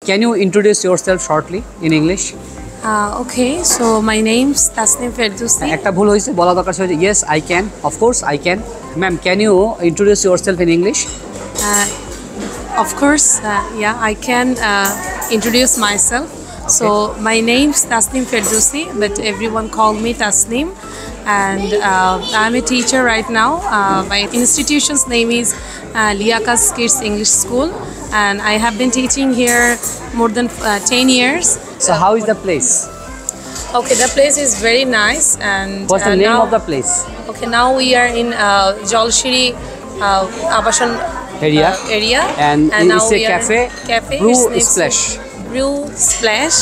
can you introduce yourself shortly in English? Okay, so my name's Tasnim Miss. একটা ভুল হয়েছে বলা দরকার ছিল yes I can, of course I can. Ma'am, can you introduce yourself in English? Of course, yeah, I can introduce myself. Okay. So my name's Tasnim Miss, but everyone call me Tasnim, and I'm a teacher right now. My institution's name is Liakat Kids English School, and I have been teaching here more than 10 years. So how is the place? Okay, the place is very nice, and What's the name now, of the place? Okay, now we are in Jalshiri Abashan area, and now it's a we are cafe, Brew Splash. Brew Splash,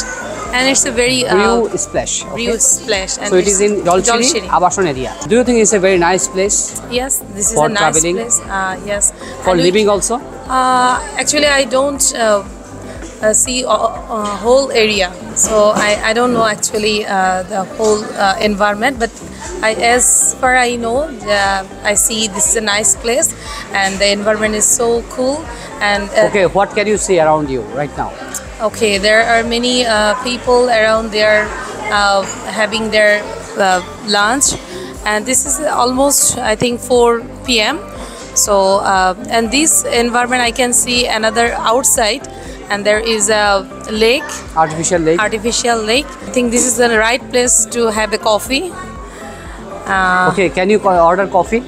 and it's a very Brew Splash. Okay. Brew Splash, and So it is in Jalshiri Abashan area. Do you think it's a very nice place? Yes, this is for a nice traveling? place. Yes. For And living also? Actually, I don't see whole area, so I don't know actually the whole environment, but as far I know, I see this is a nice place, and the environment is so cool. And Okay, what can you see around you right now? okay, there are many people around there having their lunch, and this is almost, I think, 4 p.m. So and this environment I can see another outside, and there is a lake, artificial lake. I think this is the right place to have a coffee. Okay, can you order coffee?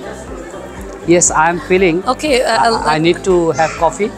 Yes, I am feeling. Okay, I need to have coffee.